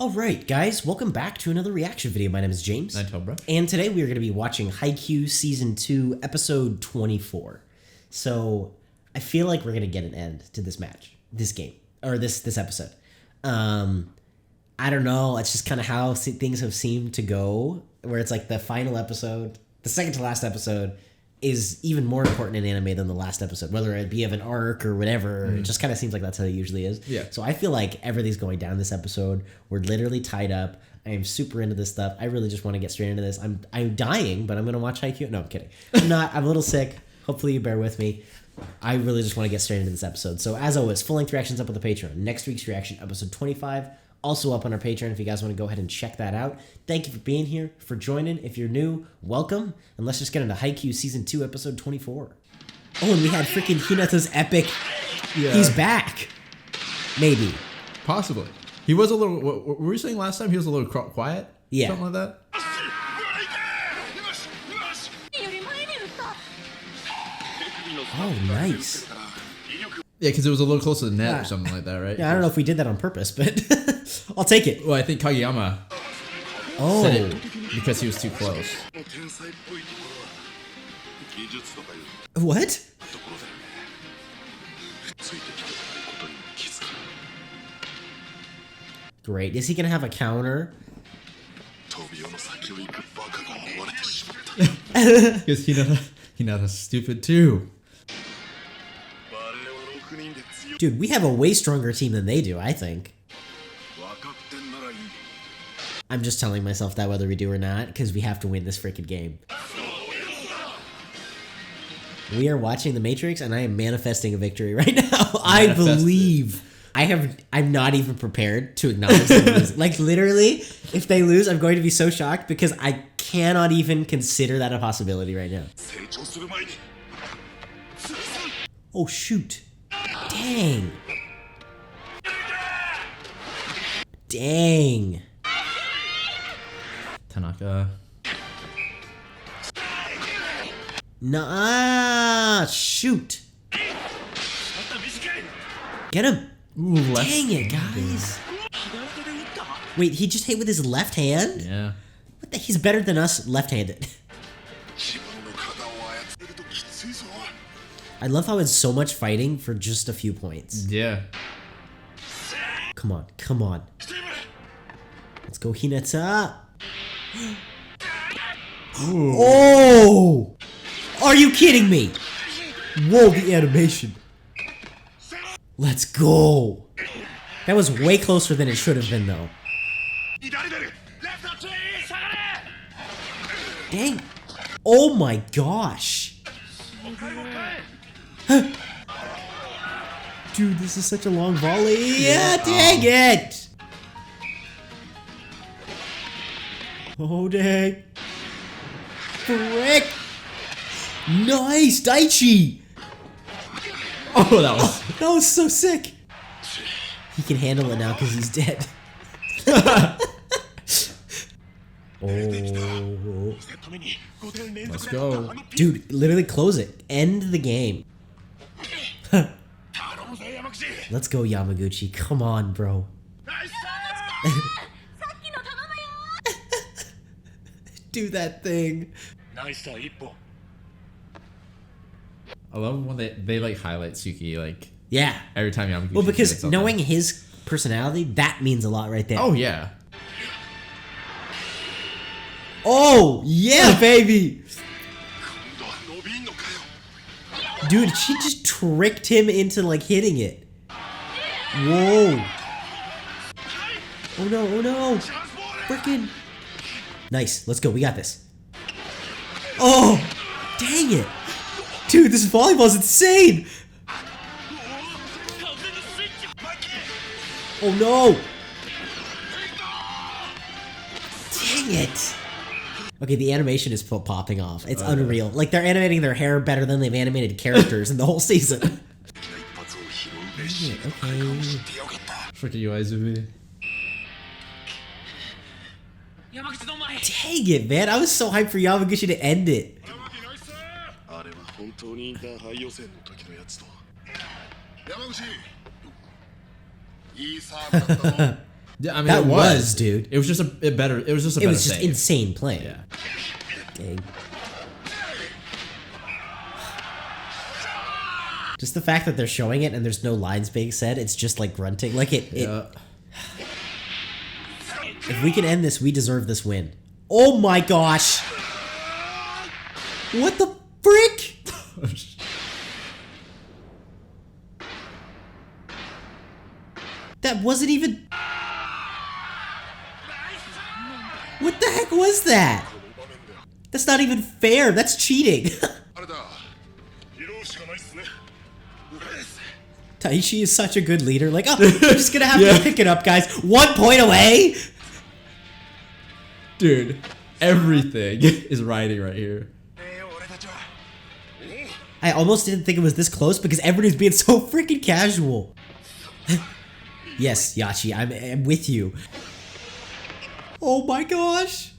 Alright guys, welcome back to another reaction video. My name is James. Ninetailedbrush. And today we are going to be watching Haikyuu Season 2, Episode 24. So, I feel like we're going to get an end to this match, this game, or this episode. I don't know, it's just kind of how things have seemed to go, where it's like the final episode, the second to last episode, is even more important in anime than the last episode, whether it be of an arc or whatever. It just kind of seems like that's how it usually is. Yeah. So I feel like everything's going down this episode. We're literally tied up. I am super into this stuff. I really just want to get straight into this. I'm dying, but I'm going to watch Haikyuu. No, I'm kidding. I'm not. I'm a little sick. Hopefully you bear with me. I really just want to get straight into this episode. So as always, full-length reactions up on the Patreon. Next week's reaction, episode 25, also up on our Patreon if you guys want to go ahead and check that out. Thank you for being here, for joining. If you're new, welcome. And let's just get into Haikyuu Season 2, Episode 24. Oh, and we had freaking Hinata's epic. Yeah. He's back. Maybe. Possibly. He was a little... What were we saying last time? He was a little quiet? Yeah. Something like that? Oh, nice. Yeah, because it was a little close to the net or something like that, right? Yeah, I don't know if we did that on purpose, but I'll take it. Well, I think Kageyama said it because he was too close. What? Great. Is he going to have a counter? Because Hinata's stupid too. Dude, we have a way stronger team than they do, I think. I'm just telling myself that whether we do or not, because we have to win this freaking game. We are watching The Matrix, and I am manifesting a victory right now. I believe. I'm not even prepared to acknowledge them losing. Like, literally, if they lose, I'm going to be so shocked because I cannot even consider that a possibility right now. Oh, shoot. Dang. Dang. Tanaka. Nah, shoot. Get him. Ooh, left. Dang it, guys. Wait, he just hit with his left hand? Yeah. What the? He's better than us left-handed. I love how it's so much fighting for just a few points. Yeah. Come on, come on. Let's go, Hinata. Ooh. Oh! Are you kidding me? Whoa, the animation. Let's go. That was way closer than it should have been, though. Dang. Oh my gosh. Dude, this is such a long volley. Yeah, dang it. Oh, dang. Frick. Nice, Daichi. Oh, that was so sick. He can handle it now because he's dead. Oh. Let's go. Dude, literally close it. End the game. Let's go, Yamaguchi. Come on, bro. Do that thing. I love when they like highlight Suki like Yeah. every time Yamaguchi. Well, because knowing his personality, that means a lot right there. Oh yeah. Oh yeah, baby. Dude, she just tricked him into like hitting it. Whoa. Oh no, oh no. Frickin'. Nice, let's go, we got this. Oh, dang it. Dude, this volleyball's insane. Oh no. Dang it. Okay, the animation is popping off. It's unreal. Like, they're animating their hair better than they've animated characters in the whole season. Okay. Freaking Uizumi. Dang it, man. I was so hyped for Yamaguchi to end it. Yeah, I mean, That was, dude. It was just a better. It was just a better. It was just save. insane playing. Yeah. Dang. Just the fact that they're showing it and there's no lines being said, it's just like grunting. Like it. If we can end this, we deserve this win. Oh my gosh! What the frick? That wasn't even... What the heck was that? That's not even fair. That's cheating. Taishi is such a good leader. Like, oh, we're just gonna have to pick it up, guys. 1 point away? Dude, everything is riding right here. I almost didn't think it was this close because everybody's being so freaking casual. Yes, Yachi, I'm with you. Oh my gosh.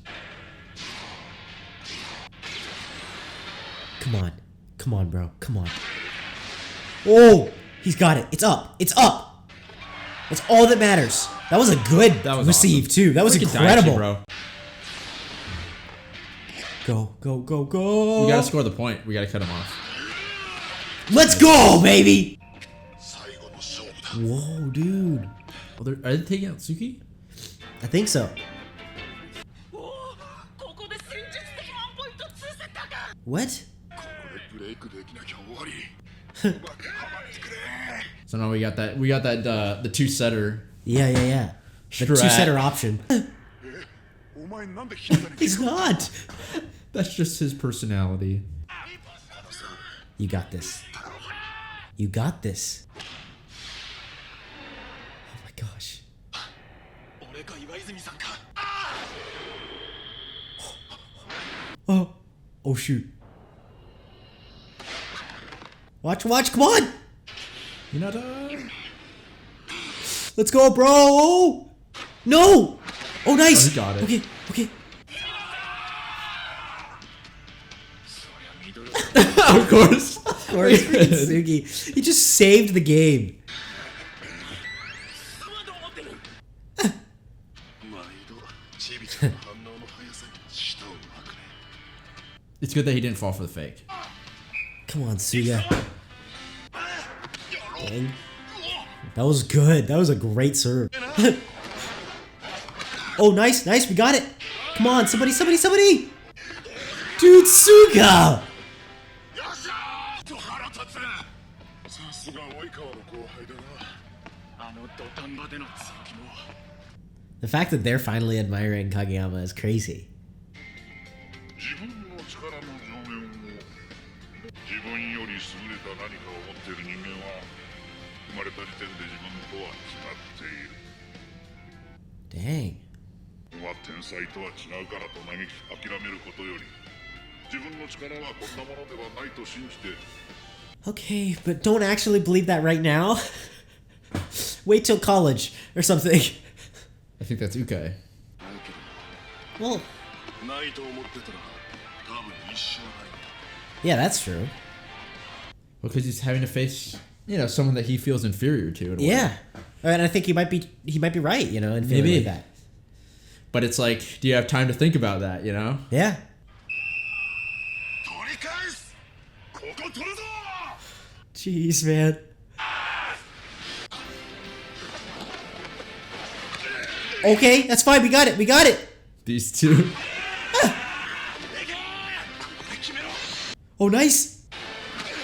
Come on. Come on, bro. Come on. Oh, he's got it. It's up. It's up. That's all that matters. That was a good receive, awesome. too. That was incredible. Daichi, bro. Go, go, go, go. We gotta score the point. We gotta cut him off. Let's go, baby. Whoa, dude. Oh, are they taking out Tsuki? I think so. What? So now we got that. We got that. The two setter. Yeah. The two setter option. He's not. That's just his personality. You got this. You got this. Oh my gosh. Oh shoot. Watch, come on! Hinata. Let's go, bro! Oh! No! Oh, nice! Oh, he got it. Okay. Of course. Of course, Sugi. He just saved the game. It's good that he didn't fall for the fake. Come on, Suga. Dang. That was good. That was a great serve. Oh, nice. We got it. Come on, somebody. Dude, Suga! The fact that they're finally admiring Kageyama is crazy. Dang. Okay, but don't actually believe that right now. Wait till college or something. I think that's Ukai. Well, yeah, that's true. Well, because he's having to face, someone that he feels inferior to. Yeah, and I think he might be right, in feeling Maybe. like that. But it's like, do you have time to think about that? Yeah. Jeez, man. Okay, that's fine. We got it. These two. Oh, nice.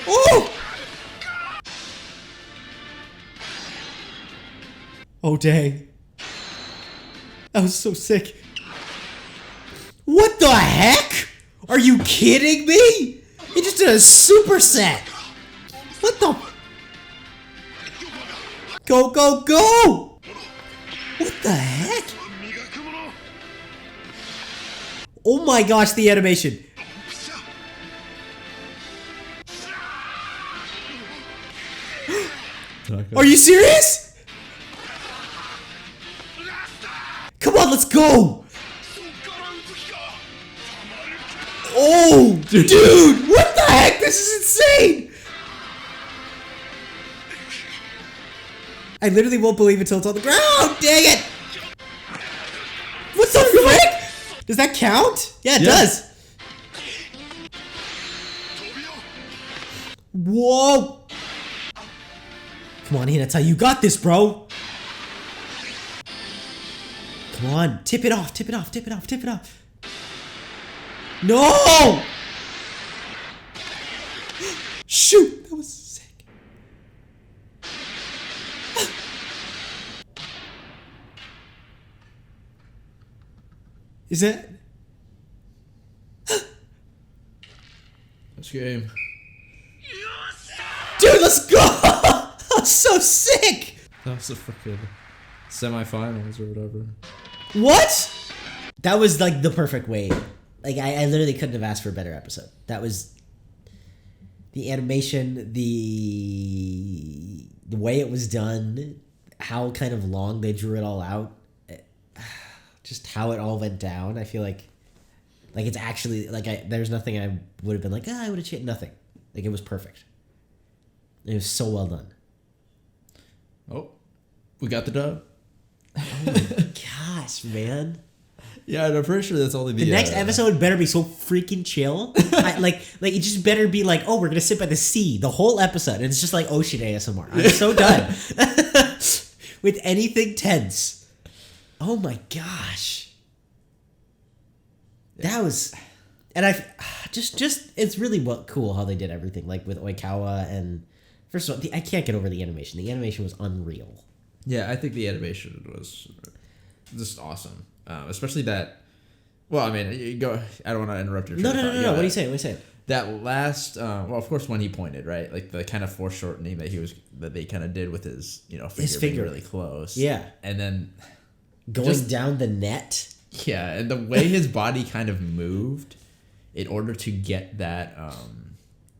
Oh! Oh, dang. That was so sick. What the heck? Are you kidding me? He just did a superset. What the? Go, go, go! What the heck? Oh my gosh, the animation. Are you serious? Come on, let's go! Oh, dude, what the heck? This is insane! I literally won't believe it until it's on the ground. Dang it! What the frick? Does that count? Yeah, it does. Whoa. Come on, Hinata, you got this, bro. Come on, tip it off, tip it off, tip it off, tip it off. No! Shoot, that was sick. Is that? This game. Dude, let's go! That's so sick! That was the freaking semifinals or whatever. What? That was like the perfect way. Like I literally couldn't have asked for a better episode. That was the animation, the way it was done, how kind of long they drew it all out, just how it all went down. I feel like it's actually like there's nothing I would have been like, I would have changed nothing. Like it was perfect. It was so well done. Oh, we got the dub. Oh my gosh, man. Yeah, and I'm pretty sure that's only the next episode better be so freaking chill. Like it just better be like, oh, we're gonna sit by the sea the whole episode, and it's just like ocean ASMR. I'm so done with anything tense. Oh my gosh, that was, and I just it's really cool how they did everything, like with Oikawa, and first of all, I can't get over the animation. The animation was unreal. Yeah, I think the animation was just awesome. Especially that. Well, I mean, you go. I don't want to interrupt your. No. What are you saying? What are you saying? That last. Well, of course, when he pointed, right, like the kind of foreshortening that they kind of did with his, his finger being really close. Yeah, and then going down the net. Yeah, and the way his body kind of moved in order to get that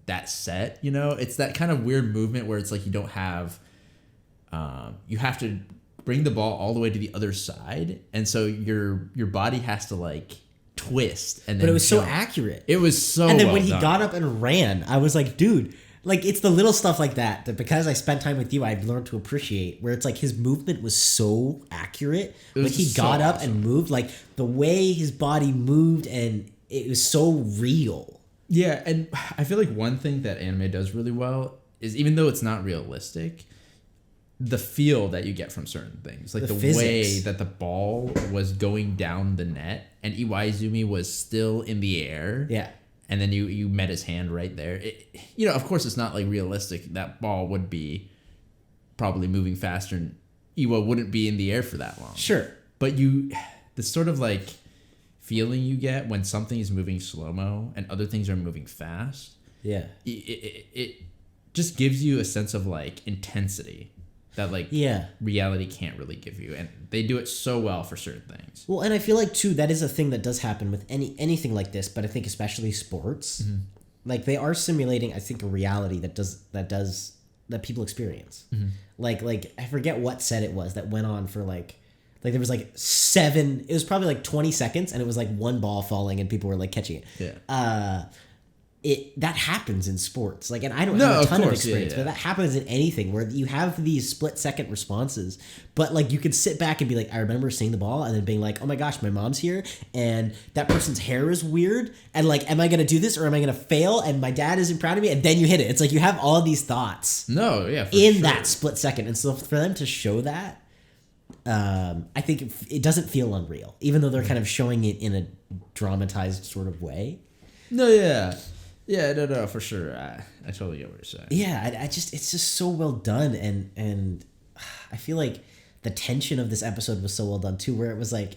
that set, it's that kind of weird movement where it's like you don't have. You have to bring the ball all the way to the other side, and so your body has to like twist and then but it was jump. So accurate. It was so and then well when he done. Got up and ran, I was like, dude, like it's the little stuff like that because I spent time with you, I've learned to appreciate, where it's like his movement was so accurate. Like he got up and moved, like the way his body moved, and it was so real. Yeah, and I feel like one thing that anime does really well is, even though it's not realistic, the feel that you get from certain things, like the way that the ball was going down the net and Iwaizumi was still in the air. Yeah. And then you met his hand right there. Of course, it's not like realistic. That ball would be probably moving faster, and Iwa wouldn't be in the air for that long. Sure. But the sort of like feeling you get when something is moving slow-mo and other things are moving fast. Yeah. It just gives you a sense of like intensity that like reality can't really give you, and they do it so well for certain things. Well, and I feel like too that is a thing that does happen with anything like this, but I think especially sports, like they are simulating, I think, a reality that people experience. Like I forget what set it was that went on for like there was like 7. It was probably like 20 seconds, and it was like one ball falling, and people were like catching it. Yeah. That happens in sports, like, and I don't have a ton of experience, but that happens in anything where you have these split-second responses, but like you can sit back and be like, I remember seeing the ball and then being like, oh my gosh, my mom's here, and that person's hair is weird, and like, am I gonna do this or am I gonna fail? And my dad isn't proud of me, and then you hit it. It's like you have all these thoughts. No, yeah, in that split second, and so for them to show that, I think it doesn't feel unreal, even though they're kind of showing it in a dramatized sort of way. No, yeah. Yeah, no, for sure. I totally get what you're saying. Yeah, it's just so well done, and I feel like the tension of this episode was so well done too, where it was like,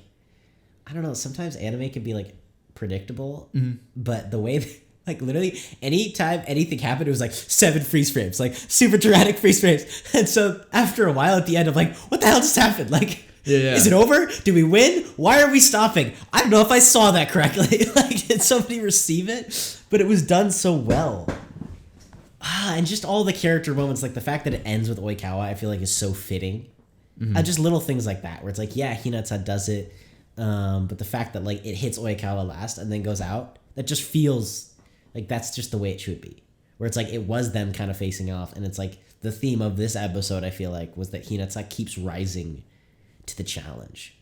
I don't know, sometimes anime can be like predictable, but the way like literally anytime anything happened, it was like 7 freeze frames, like super dramatic freeze frames, and so after a while at the end, I'm like, what the hell just happened? Like, is it over? Did we win? Why are we stopping? I don't know if I saw that correctly. Like, did somebody receive it? But it was done so well. And just all the character moments, like the fact that it ends with Oikawa, I feel like is so fitting. Just little things like that, where it's like, yeah, Hinata does it, but the fact that like it hits Oikawa last and then goes out, that just feels like that's just the way it should be. Where it's like it was them kind of facing off, and it's like the theme of this episode, I feel like, was that Hinata keeps rising to the challenge.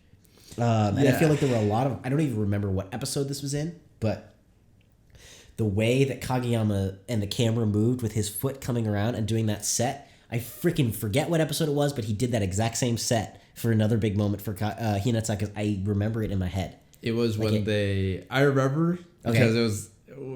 And I feel like there were a lot of, I don't even remember what episode this was in, but the way that Kageyama and the camera moved with his foot coming around and doing that set, I freaking forget what episode it was, but he did that exact same set for another big moment for Hinata, because I remember it in my head. It was like when I remember, because it was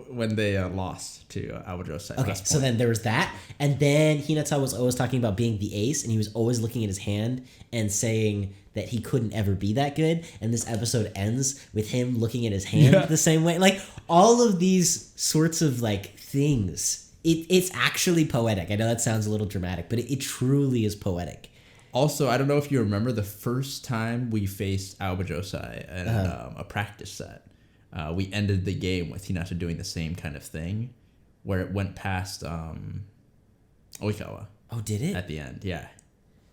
when they lost to Abo Josia. Okay, so then there was that, and then Hinata was always talking about being the ace, and he was always looking at his hand and saying that he couldn't ever be that good, and this episode ends with him looking at his hand the same way. Like, all of these sorts of, like, things, it's actually poetic. I know that sounds a little dramatic, but it truly is poetic. Also, I don't know if you remember the first time we faced Abo Josia in a practice set. We ended the game with Hinata doing the same kind of thing, where it went past Oikawa. Oh, did it? At the end, yeah.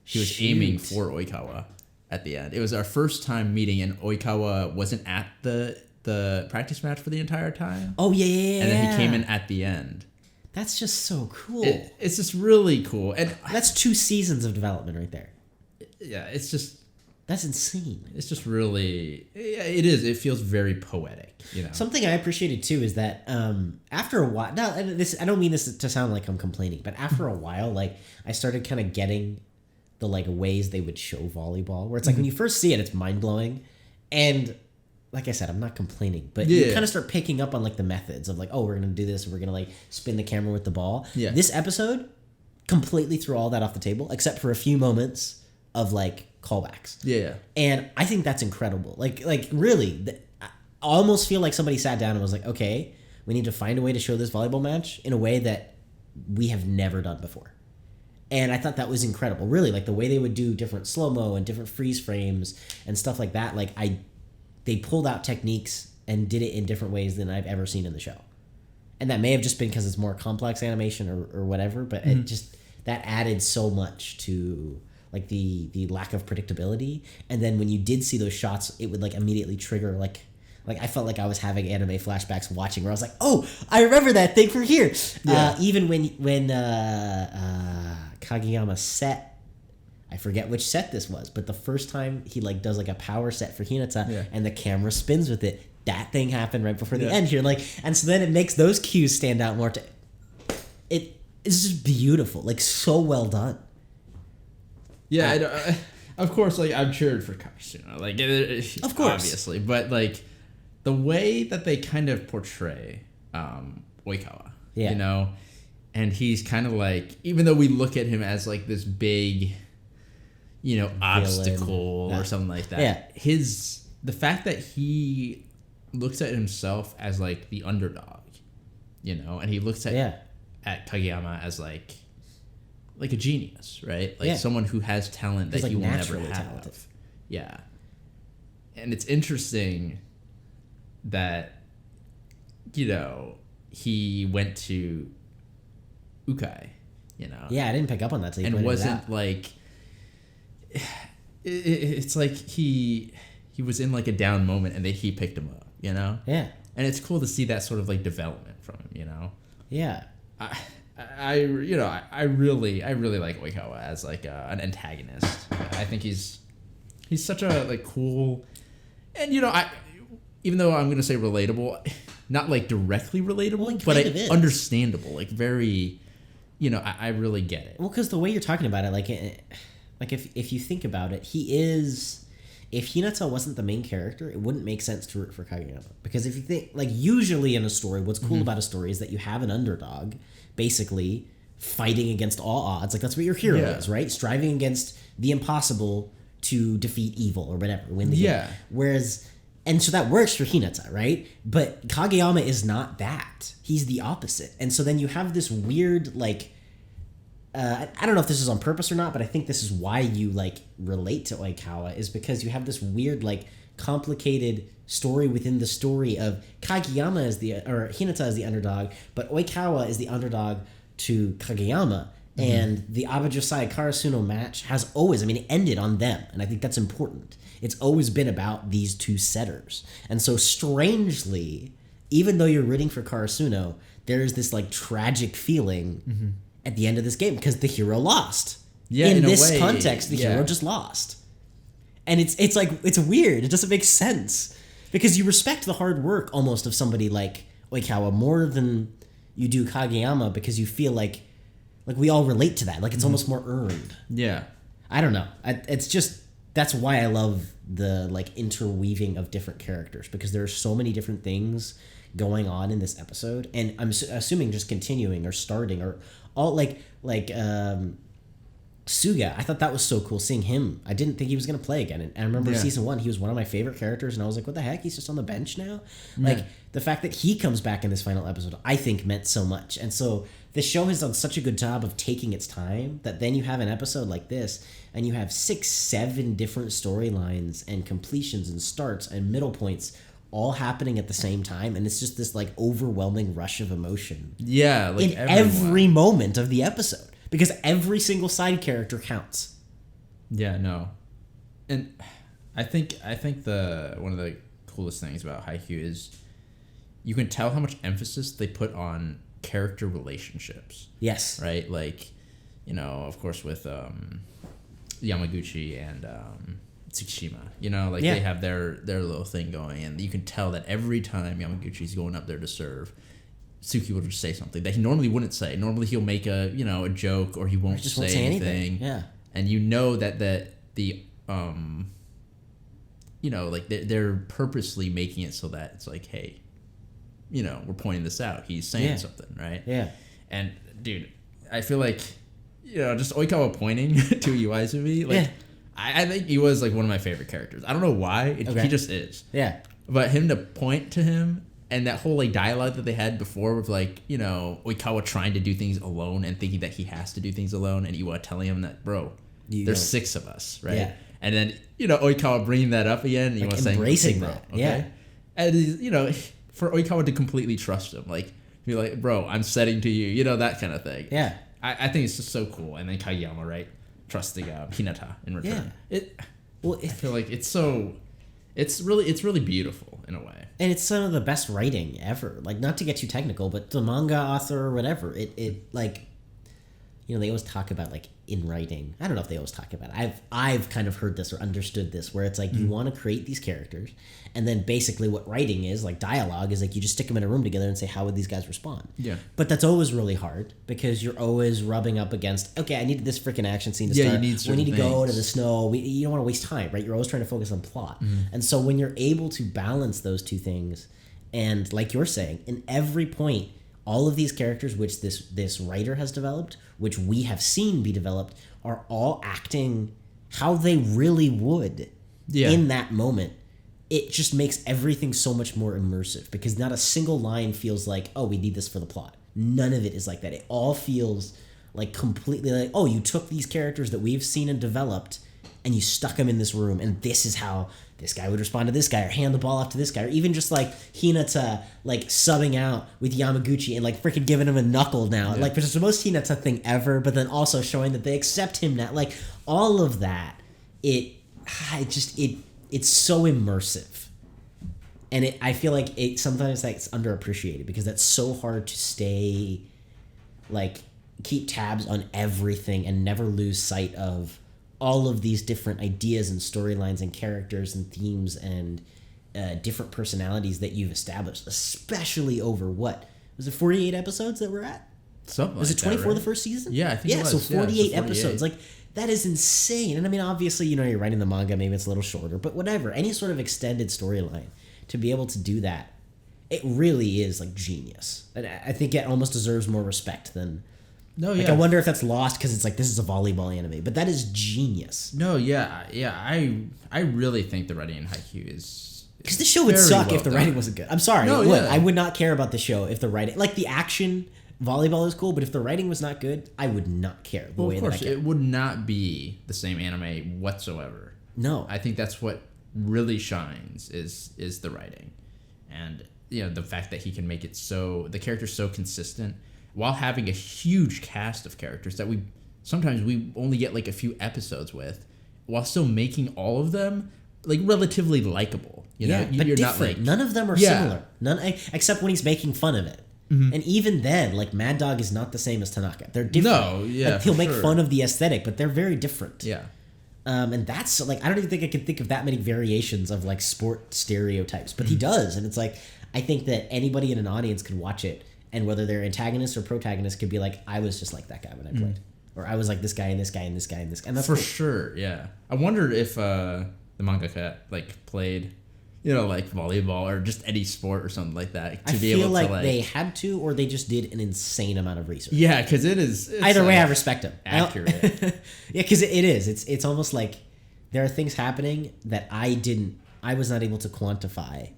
He was aiming for Oikawa at the end. It was our first time meeting, and Oikawa wasn't at the practice match for the entire time. Oh, yeah. And then he came in at the end. That's just so cool. It's just really cool. And that's 2 seasons of development right there. Yeah, it's just... That's insane. It's just really... It is. It feels very poetic, you know? Something I appreciated, too, is that after a while... Now, I don't mean this to sound like I'm complaining, but after a while, like, I started kind of getting the, like, ways they would show volleyball, where it's like, when you first see it, it's mind-blowing. And... like I said, I'm not complaining, but you kind of start picking up on, like, the methods of, like, oh, we're going to do this, we're going to, like, spin the camera with the ball. Yeah. This episode completely threw all that off the table, except for a few moments of, like, callbacks. Yeah. And I think that's incredible. Like really, I almost feel like somebody sat down and was like, okay, we need to find a way to show this volleyball match in a way that we have never done before. And I thought that was incredible. Really, like, the way they would do different slow-mo and different freeze frames and stuff like that, like, they pulled out techniques and did it in different ways than I've ever seen in the show. And that may have just been because it's more complex animation or whatever, but it just, that added so much to, like, the lack of predictability. And then when you did see those shots, it would, like, immediately trigger, like I felt like I was having anime flashbacks watching, where I was like, oh, I remember that thing from here. Yeah. Even when Kageyama set, I forget which set this was, but the first time he, like, does, like, a power set for Hinata and the camera spins with it, that thing happened right before the end here. Like, and so then it makes those cues stand out more. It's just beautiful, like, so well done. Yeah, of course, like, I'm cheered for Karasuno, like, of course, obviously, but, like, the way that they kind of portray Oikawa, you know, and he's kind of like, even though we look at him as, like, this big, you know, obstacle or something like that, the fact that he looks at himself as, like, the underdog, you know, and he looks at Kageyama as, like a genius, right? Like, someone who has talent that, like, he will never have. Talented. Yeah. And it's interesting that, you know, he went to Ukai, you know. Yeah, I didn't pick up on that. And wasn't, like... It's like he was in, like, a down moment, and he picked him up, you know? Yeah. And it's cool to see that sort of, like, development from him, you know? Yeah. I really like Oikawa as, like, an antagonist. I think he's such a, like, cool, and, you know, even though I'm gonna say relatable, not, like, directly relatable, but understandable, like, very, you know, I really get it. Well, because the way you're talking about it, like if you think about it, if Hinata wasn't the main character, it wouldn't make sense to root for Kageyama. Because if you think, like, usually in a story, what's cool about a story is that you have an underdog basically fighting against all odds. Like, that's what your hero is, right? Striving against the impossible to defeat evil or whatever, win the game. Whereas, and so that works for Hinata, right? But Kageyama is not that. He's the opposite. And so then you have this weird, like, I don't know if this is on purpose or not, but I think this is why you, like, relate to Oikawa, is because you have this weird, like, complicated story within the story of Kageyama or Hinata is the underdog, but Oikawa is the underdog to Kageyama. And the Abo Josia Karasuno match has always, I mean, it ended on them, and I think that's important. It's always been about these two setters. And so strangely, even though you're rooting for Karasuno, there's this, like, tragic feeling at the end of this game because the hero lost. Yeah, in this context, the hero just lost. And it's like, it's weird. It doesn't make sense. Because you respect the hard work almost of somebody like Oikawa more than you do Kageyama, because you feel like we all relate to that. Like it's almost more earned. Yeah. I don't know. It's just, that's why I love the like interweaving of different characters, because there are so many different things going on in this episode, and I'm assuming just continuing or starting or all like Suga. I thought that was so cool seeing him. I didn't think he was going to play again, and I remember season 1 he was one of my favorite characters, and I was like, what the heck, he's just on the bench now. Like the fact that he comes back in this final episode I think meant so much. And so the show has done such a good job of taking its time that then you have an episode like this and you have 6-7 different storylines and completions and starts and middle points all happening at the same time, and it's just this like overwhelming rush of emotion. Yeah, like in every moment of the episode, because every single side character counts. Yeah, no. And I think the one of the coolest things about Haikyuu is you can tell how much emphasis they put on character relationships. Yes. Right? Like, you know, of course with Yamaguchi and Tsukishima, you know, like they have their little thing going, and you can tell that every time Yamaguchi's going up there to serve, Suki will just say something that he normally wouldn't say. Normally he'll make a joke, or he won't just say won't say anything. Yeah. And you know that the like they're purposely making it so that it's like, hey, you know, we're pointing this out. He's saying something, right? Yeah. And dude, I feel like, you know, just Oikawa pointing to Iwaizumi, like I think he was like one of my favorite characters. I don't know why. He just is. Yeah. But him to point to him, and that whole like dialogue that they had before with like, you know, Oikawa trying to do things alone and thinking that he has to do things alone, and Iwa telling him that, bro, there's 6 of us, right? Yeah. And then, you know, Oikawa bringing that up again, and like Iwa saying, embracing that. Okay? Yeah. And, you know, for Oikawa to completely trust him, like, be like, bro, I'm setting to you, you know, that kind of thing. Yeah. I think it's just so cool. And then Kageyama, right? Trusting Hinata in return. Yeah. I feel like it's really beautiful in a way. And it's some of the best writing ever. Like, not to get too technical, but the manga author or whatever, it like, you know, they always talk about like in writing. I don't know if they always talk about it. I've kind of heard this or understood this, where it's like you want to create these characters, and then basically what writing is, like dialogue, is like you just stick them in a room together and say, how would these guys respond? Yeah. But that's always really hard, because you're always rubbing up against, okay, I needed this freaking action scene to start. We need to go to the snow. You don't want to waste time, right? You're always trying to focus on plot. And so when you're able to balance those two things, and like you're saying, in every point, all of these characters which this writer has developed, which we have seen be developed, are all acting how they really would in that moment. It just makes everything so much more immersive, because not a single line feels like, oh, we need this for the plot. None of it is like that. It all feels like completely like, oh, you took these characters that we've seen and developed and you stuck them in this room, and this is how this guy would respond to this guy, or hand the ball off to this guy, or even just like Hinata like subbing out with Yamaguchi and like freaking giving him a knuckle now, like, which is the most Hinata thing ever, but then also showing that they accept him now, like all of that. It's so immersive, and I feel like it sometimes that's underappreciated, because that's so hard to stay like keep tabs on everything and never lose sight of all of these different ideas and storylines and characters and themes and different personalities that you've established, especially over what was it, 48 episodes that we're at? Something was it 24 the first season? Yeah, I think it was. So 48 episodes. Like, that is insane. And I mean, obviously, you know, you're writing the manga, maybe it's a little shorter, but whatever. Any sort of extended storyline, to be able to do that, it really is like genius. And I think it almost deserves more respect than. No, yeah. Like, I wonder if that's lost because it's like, this is a volleyball anime, but that is genius. No, yeah. I really think the writing in Haikyuu is, because the show would suck if the writing wasn't good. I'm sorry, it would. I would not care about the show if the writing, like the action volleyball is cool, but if the writing was not good, I would not care. Of course, it would not be the same anime whatsoever. No, I think that's what really shines is the writing, and you know, the fact that he can make it so the character's so consistent, while having a huge cast of characters that we only get like a few episodes with, while still making all of them like relatively likable. You know, but you're different. Not like, none of them are similar. None, except when he's making fun of it. Mm-hmm. And even then, like, Mad Dog is not the same as Tanaka. They're different. No, yeah, like, he'll make fun of the aesthetic, but they're very different. Yeah. And that's like, I don't even think I can think of that many variations of like sport stereotypes, but he does. And it's like, I think that anybody in an audience could watch it, and whether they're antagonist or protagonist could be like, I was just like that guy when I played. Or I was like this guy and this guy and this guy and this guy. And that's for cool. sure, yeah. I wondered if the mangaka like played, like volleyball or just any sport or something like that to be able to like. I feel like they had to, or they just did an insane amount of research. Yeah, because it's either way, I respect them. Accurate. Yeah, because it is. It's almost like there are things happening that I was not able to quantify.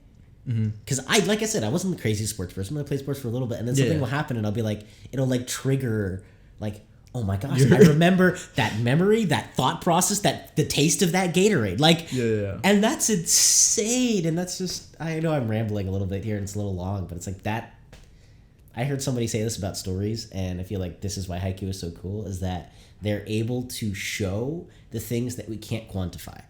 Because like I said, I wasn't the craziest sports person. I played sports for a little bit, and then something will happen, and I'll be like, it'll like trigger like, oh my gosh, I remember that memory, that thought process, that the taste of that Gatorade. Like, and that's insane. And that's just, I know I'm rambling a little bit here and it's a little long, but it's like that. I heard somebody say this about stories, and I feel like this is why Haikyuu is so cool, is that they're able to show the things that we can't quantify.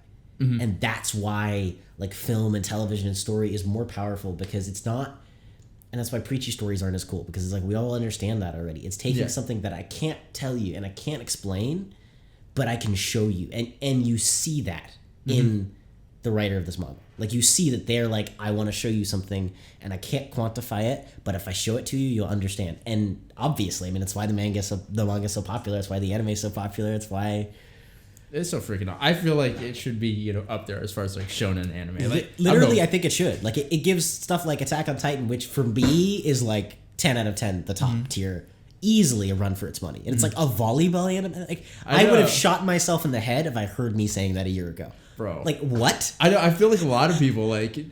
And that's why like film and television and story is more powerful, because it's not. And that's why preachy stories aren't as cool, because it's like we all understand that already. It's taking something that I can't tell you and I can't explain, but I can show you. And you see that in the writer of this manga. Like, you see that they're like, I want to show you something and I can't quantify it, but if I show it to you, you'll understand. And obviously, I mean, it's why the manga is so popular. It's why the anime is so popular. It's why... It's so freaking awesome. I feel like it should be, up there as far as like shonen anime. Like, literally, I think it should. Like, it gives stuff like Attack on Titan, which for me is like 10 out of 10, the top tier, easily a run for its money. And it's like a volleyball anime. Like, I would have shot myself in the head if I heard me saying that a year ago. Bro. Like, what? I know. I feel like a lot of people like,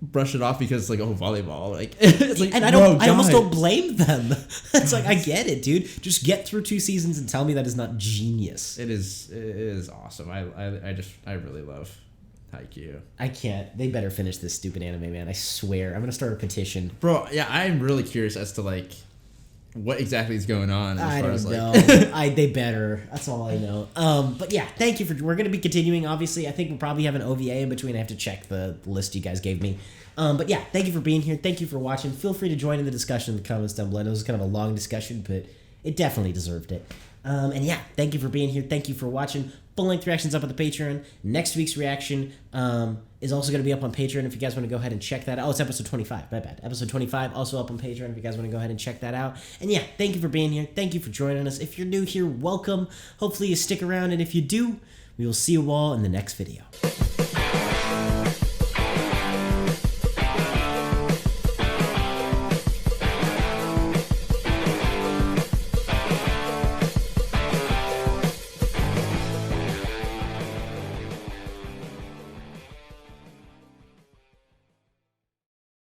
brush it off because it's like, oh, volleyball. Like, it's like, and I almost don't blame them. It's like, I get it, dude. Just get through 2 seasons and tell me that is not genius. It is awesome. I really love Haikyuu. I can't. They better finish this stupid anime, man. I swear. I'm gonna start a petition. Bro, yeah, I'm really curious as to like what exactly is going on. I don't know. They better. That's all I know. But yeah, thank you we're going to be continuing, obviously. I think we'll probably have an OVA in between. I have to check the list you guys gave me. But yeah, thank you for being here. Thank you for watching. Feel free to join in the discussion in the comments down below. I know it was kind of a long discussion, but it definitely deserved it. And yeah, thank you for being here. Thank you for watching. Full-length reactions up on the Patreon. Next week's reaction is also going to be up on Patreon if you guys want to go ahead and check that out. Oh, it's episode 25. My bad. Episode 25 also up on Patreon if you guys want to go ahead and check that out. And yeah, thank you for being here. Thank you for joining us. If you're new here, welcome. Hopefully you stick around. And if you do, we will see you all in the next video.